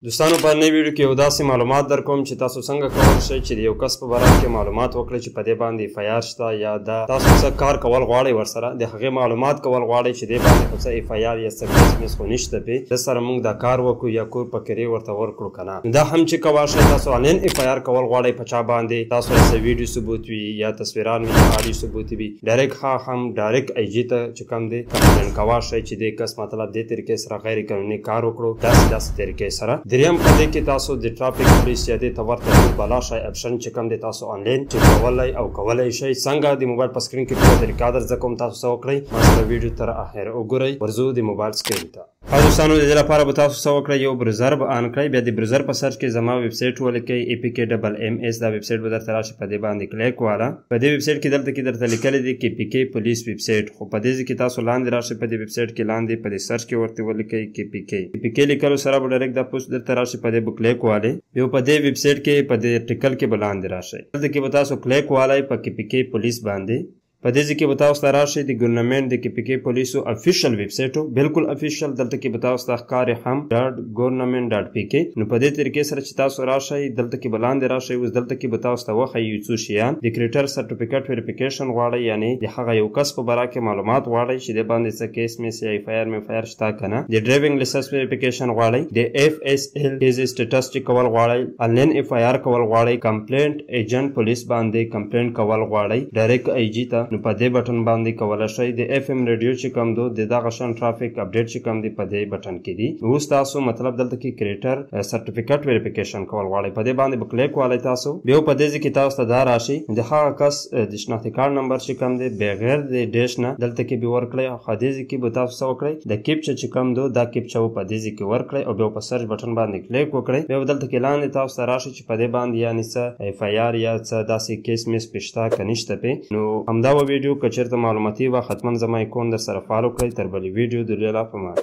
دوستانو په نوې ویډیو کې یو داسې معلومات درکوم چې تاسو څنګه کولی شئ چې د یو کس په باره کې معلومات وکړئ چې په دې باندې اف آی آر شته یا دا تاسو څه کار کول غواړئ ورسره د هغې معلومات کول غواړئ چې دې باندې خو څه اف آی آر یا څه کیس میس خو نشته پې د سره موږ دا کار وکړو یا کور په کرې ورته ورکړو که نه دا هم چې کولی شئ تاسو آنلاین اف آی آر کول غواړئ په چا باندې تاسو څه ویډیو ثبوت وي یا تصویران وي یا آډیو ثبوت وي ډایرکټ هم ډایرکټ آی جي ته چې کوم دی کمپلین کولی شئ چې دې کس مطلب دې طریقې سره غیر قانوني کار وکړو داسې طریقې سره دریم په دې کې تاسو د ټرافیک پولیس یا دې ته ورته بلا شئ اپشن چې کوم دی تاسو آنلاین چک کولی او کولی شئ څنګه د موبایل په سکرین کې ټوله طریقه در زده کوم تاسو څه وکړئ ما سره ویډیو تر اخره وګورئ ورځو د موبایل سکرین ته دوستانو د دې لپاره به تاسو څه وکړئ یو بروزر به آن کړئ بیا د بروزر په سرچ کې زما ویب سایټ ولیکئ APKMMS دا ویب سایټ به درته راشي په دې باندې کلیک واله په دې ویب سایټ کې دلته کې درته لیکلی دی KPK پولیس ویب سایټ خو په دې ځای کې تاسو لاندې راشئ په دې ویب سایټ کې لاندې په دې سرچ کې ورته ولیکئ KPK لیکلو سره به ډایرکټ دا پوسټ درته راشي په دې به کلیک والئ یو په دې ویب سایټ کې په دې ټیکل کې به لاندې راشئ دلته کې به تاسو کلیک والئ په KPK پولیس باندې په دې ځای کې به تاسو ته راشئ د ګورنمنټ د KPK پولیسو افیشل ویب سایټ بالکل افیشل دلته کې به تاسو ته ښکاري ham.government.pk نو په دې طریقې سره چې تاسو راشئ دلته کې به لاندې راشئ اوس دلته کې به تاسو ته وښیي یو څو شیان د کریټر سرټیفیکټ ویریفیکیشن غواړئ یعنې د هغه یو کس په باره کې معلومات غواړئ چې دې باندې څه کیس میس یا اف آی آر میف آی آر شته که نه د ډرایوینګ لایسنس ویریفیکیشن غواړئ د FSL کیس سټیټس چې کول غواړئ آنلاین اف آی آر کول غواړئ کمپلینټ ایجنټ پولیس باندې کمپلینټ کول غواړئ ډایرکټ آی جي ته نو په دې بټن باندې کولی شئ د FM ریډیو چې کوم دو د دغه شان ټرافیک اپډیټ چې کوم دی په دې بټن کې دي اوس تاسو مطلب دلته کې کریټر سرټیفیکټ ویریفیکیشن کول غواړئ په دې باندې به کلیک والئ تاسو بیا په دې ځای کې تاسو ته دا راشي د هغه کس د شناختي کارت نمبر چې کوم دی بغیر د ډیش نه دلته کې به ورکړئ او په دې ځای کې به تاسو څه وکړئ د کیپچا چې کوم دو دا کیپچا په دې ځای کې ورکړئ او بیا په سرچ بټن باندې کلیک وکړئ بیا دلته کې لاندې تاسو ته راشي چې په دې باندې یعنې څه اف آی آر یا څه داسې کیس میس پې شته که نشته پې نو همدا ویډیو که چېرته معلوماتي وه حتما زما اکاونټ در سره فالو کړئ تر بلې ویډیو د لیلا په امان